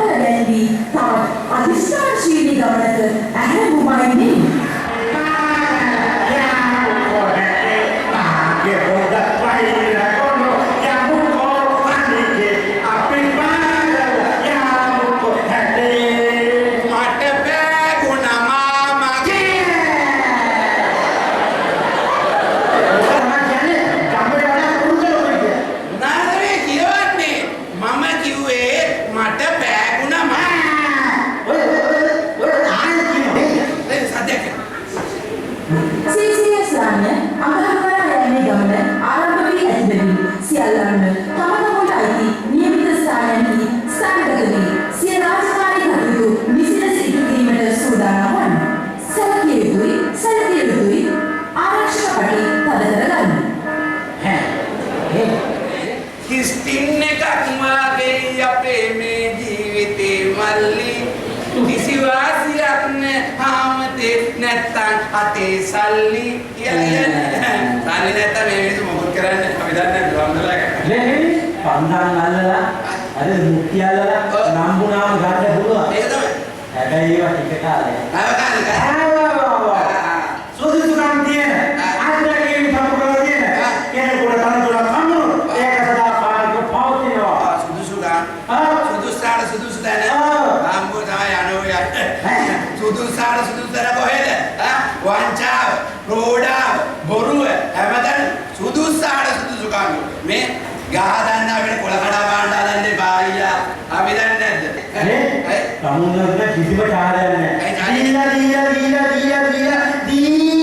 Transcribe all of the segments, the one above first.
ගැනීම තවත් අධිෂ්ඨානශීලී ගමනක ඇහැමුමයිනේ. Ate Sally, iya. Sally neta memang itu mau keren, kami dah nak dua malam kan? Leh, pandang ala, ada mukia ala, nampu nama ganda dulu. Iya tu. Ada iya tiga kali. Apa kali kan? Sudah sudah dia. Ada yang kamu kalau dia. Kena kuda tanah kuda kamu. Ya kata apa? Kau pau tiada. Sudah sudah. Nampu sama yang no ya. Sudah kau ada. Wancab, roda, boru, hamadan, sudusan. Me, gahadan na bine kolakada banda dan de baiya, abidan ned. kamu nak kisi bercahaya ni. Dila itu bela. Dila.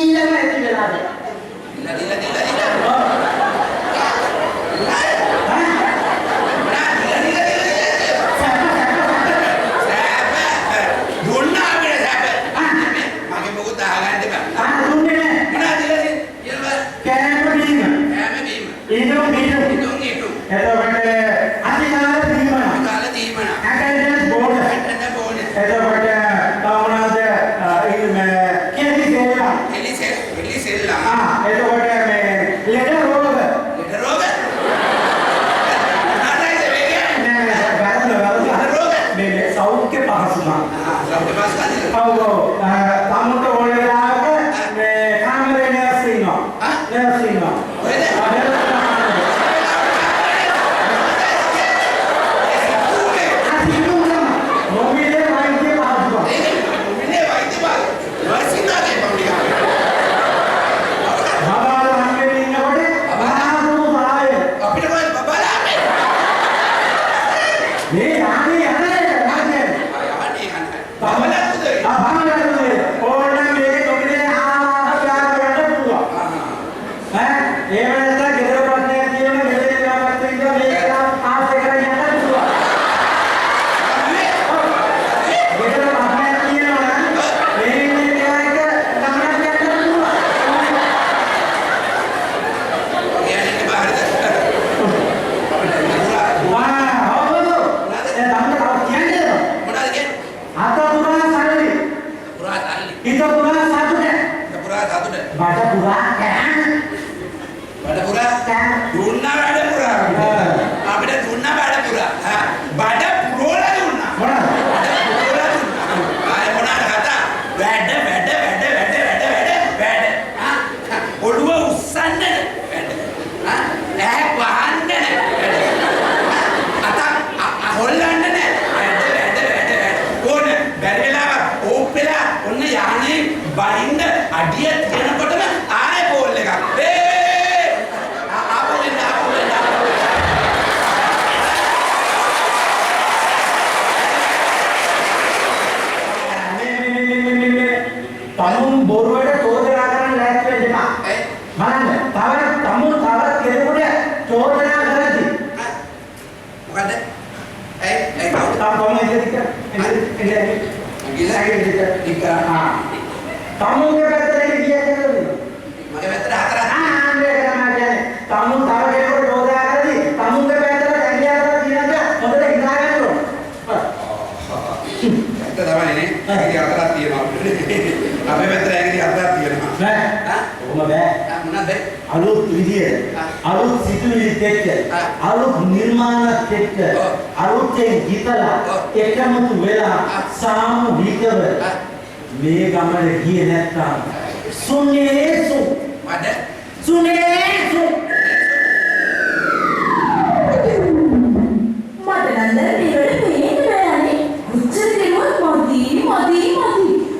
Apa betul yang dia ada dia? Nah, oh mana? මොනවද? අලුත් විදිය. අලුත් සිතුවිලි එක්ක. අලුත් නිර්මාණත් එක්ක. අලුතෙන් හිතලා එකමුතු වෙලා සාමූහිකව මේ ගමන ගියේ නැත්තම් සුනේසු මඩ සුනේසු මට නම් දැන් මේ වෙලේ පේන්න බෑනේ. කොච්චර කෙරුවත් මදි.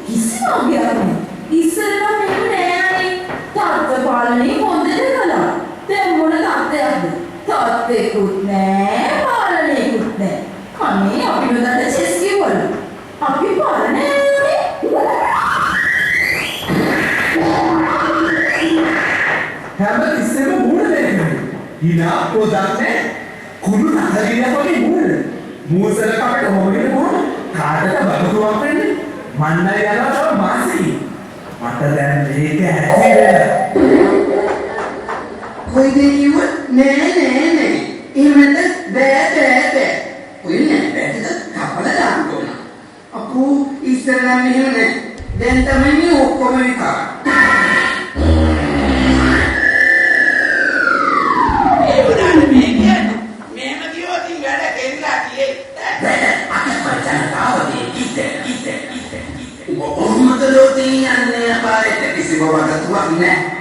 කිසිම අගයක් නෑ. ඉස්සෙල්ලා මෙහෙම නෑනේ. තාත්තා පාලනේ හොඳට කළා. දැන් මොන තාත්තයක්ද? තාත්තෙකුත් නෑ, පාලනේකුත් නෑ. කන්නේ අපි නොදන්න චෙස් කිව්වලු. අපි පාලනේ හැම තිස්සෙම මූණ දෙන්නේ. hina පොදන්නේ කුණු නහරියක් වගේ මූණ. මූසල කපට හොරගෙන මොන කාටද බඩුවක් වෙන්නේ? මන්නයි යනවා තව මාසි. මට දැන් මේක ඇති වෙලා. කොයි දෙයක්ම නෑ. එහෙමද බෑ. ඔය නෑ බෑද කපලා දාන්න ඕන. අපෝ ඉස්සරලා මෙහෙම නෑ. දැන් තමයි මේ ඔක්කොම විකාර. Wah, ini.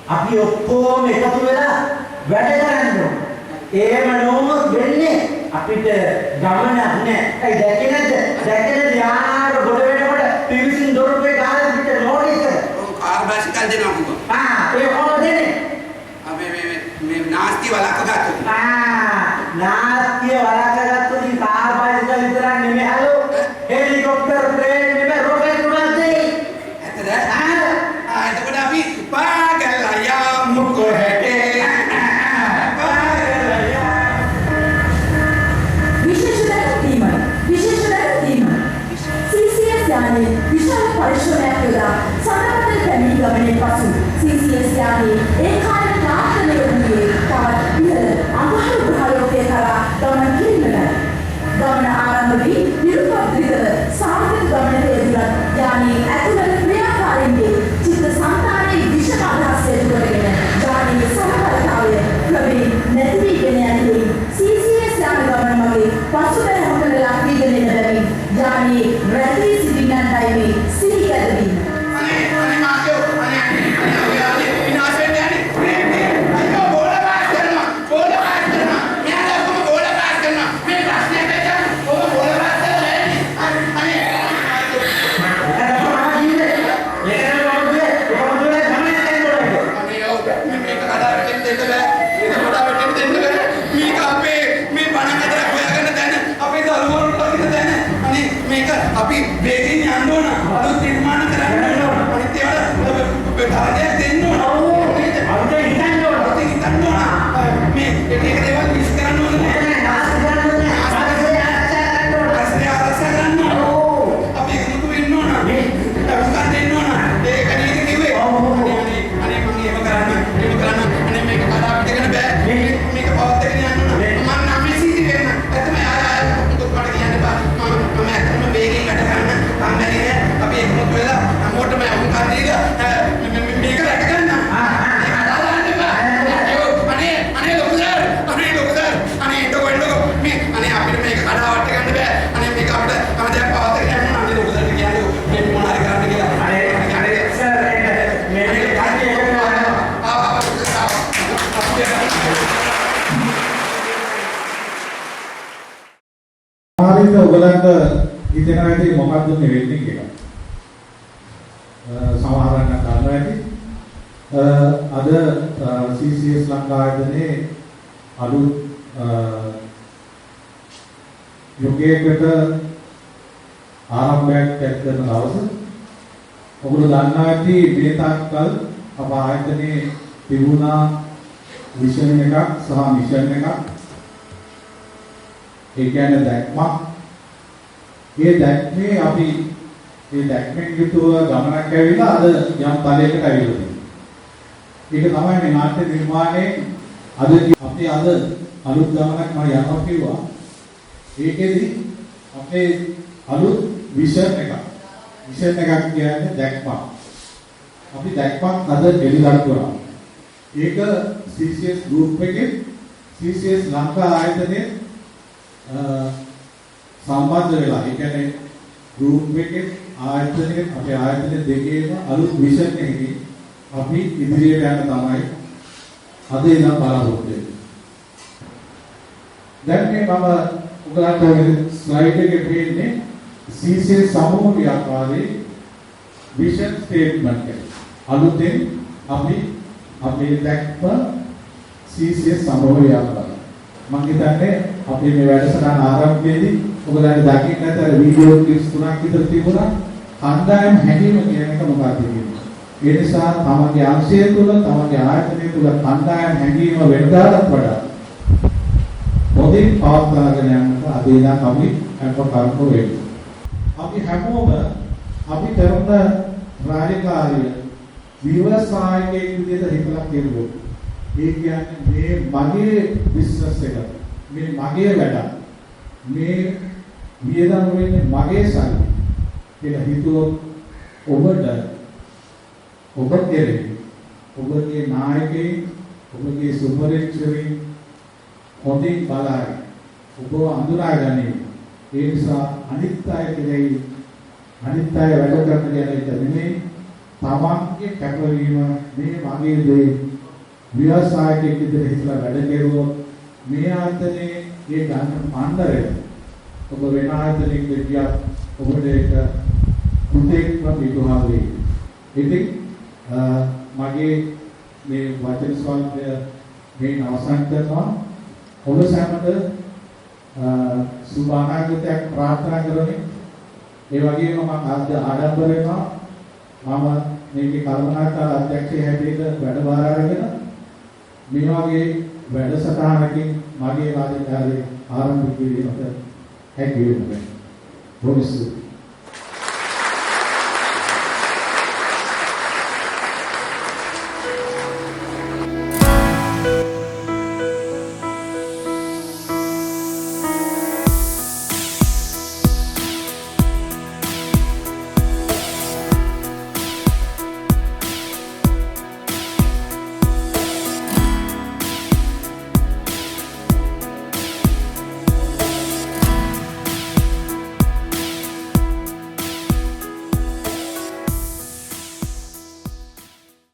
අපි ඔක්කොම එකතු වෙලා වැඩ කරන්න ඕන. ඒම නොවුනොත් වෙන්නේ අපිට ගමනක් නෑ. ඒ දැකේ නැද්ද? දැකේ යානාර ගොඩ වෙනකොට පිවිසින් දොරටුවේ ගාලා පිට නෝටිස් එක. ඔව් කාර් බයිසිකල් දෙනවා මොකද? ඒ කොහොමද දෙන්නේ? මේ නාස්ති වලක්ක ගත්තා. නාස්තිය වලක්ක ගත්තොත් කාර් බයිසිකල් විතරක් නෙමෙයි හලෝ. හෙලිකොප්ටර් ප්ලේන් නෙමෙයි රොකට් උනත් දෙයි. ඇත්තද? එතකොට අපි පාගලා යමු කොහෙට? විශාල පරිශ්‍රමයක් යොදා සමරවතට පැමිණි ගමනේ පසු CCS යානයේ ඒ කාලේ තාක්ෂණය වූයේ තවත් ඉහළ අඟහරු ග්‍රහලෝකයේ කරා ගමන් කිරීමටයි. ගමන ආරම්භ වී නිරුප ආරිත ඔයගලන්ට හිතෙනවා ඇති මොකක්ද මේ වෙන්නේ කියලා. සමහරවල් ගන්නවා ඇති. අද CCS ලංකා ආයතනයේ අලුත් යෝගයකට ආරම්භයක් කරන දවස ඔයගොල්ලෝ දන්නවා ඇති මේ තාක්කල් අප ආයතනයේ තිබුණා විෂන් එකක් සහ මිෂන් එකක්. ඒ කියන්නේ දැක්මක්. ඒ දැක්මේ අපි ඒ දැක්මෙන් යුතුව ගමනක් ඇවිල්ලා අද යම් තලයකට ඇවිල්ලා තියෙනවා. ඒක තමයි මේ නාට්‍ය නිර්මාණයේ අද අපි අද අලුත් ගමනක් මම යනවා කිව්වා. ඒකෙදි අපේ අලුත් විෂන් එකක්. විෂන් එකක් කියන්නේ දැක්මක්. අපි දැක්මක් අද එළිදරව් කරනවා. ඒක CCS group එකේ CCS ලංකා ආයතනයේ සම්බන්ධ වෙලා ඒ කියන්නේ group එකේ ආයතනයේ අපේ ආයතන දෙකේම අලුත් විෂන් එකකින් අපි ඉදිරියට යන්න තමයි අද ඉඳන් බලාපොරොත්තු වෙන්නේ. දැන් මේ මම උගලන්ට ස්ලයිඩ් එකේ පෙන්නේ CCS සමූහ ව්‍යාපාරයේ විෂන් ස්ටේට්මන්ට් එක. අලුතෙන් අපි අපේ දැක්ම CCS සමූහ ව්‍යාපාරය. මම හිතන්නේ අපි මේ වැඩසටහන ආරම්භයේදී ඔයගොල්ලන්ට දකින්න ඇතර වීඩියෝ ක්ලිප්ස් තුනක් විතර තිබුණා. කණ්ඩායම් හැදීම කියන එක මොකක්ද කියන්නේ. ඒ නිසා තමන්ගේ අංශය තුළ තමන්ගේ ආයතනය තුළ කණ්ඩායම් හැදීම වෙනදාට වඩා පොදින් පවත්වාගෙන යන්නට අද ඉඳන් අපි අපකල්ප වෙමු. අපි හැමෝම අපි කරන රාජකාරිය විවසායකයෙක් විදිහට හිතලා කෙරුවොත් ඒ කියන්නේ මේ මගේ බිස්නස් එක මේ මගේ වැඩ මේ වියදම් වෙන්නේ මගේ සල්ලි කියලා හිතුවොත් ඔබ කෙරේ ඔබගේ නායකයෙක් ඔබගේ සුපරිචිතරින් හොඳින් බලයි ඔබ අඳුරාගන්නේ ඒ නිසා අනිත් අය කෙරෙහි අනිත් අය වැඩ කරන කෙනෙක් නෙමෙයි තමන්ගේ කැපවීම මේ මගේ දේ ව්‍යවසායකයෙක් විදිහට හිතලා වැඩ කෙරුවොත් මේ ආයතනයේ ඒ ගන්න පණ්ඩරය ඔබ වෙන ආයතනයක ගියත් ඔබට ඒක පුතේක්ම පිටුහල් වෙයි. ඉතින් මගේ මේ වචන ස්වල්පය මේ අවසන් කරනවා. ඔබ සැමට සුබ අනාගතයක් ප්‍රාර්ථනා කරමි. ඒ වගේම මම ආඩම්බර වෙනවා. මම මේකේ කර්මනාකාර අධ්‍යක්ෂය හැටියට වැඩ බාර අරගෙන මේ වගේ වැඩසටහනකින් මගේ රාජකාරිය ආරම්භ කිරීමට හැකි වෙනවා. බොහොම ස්තුතියි.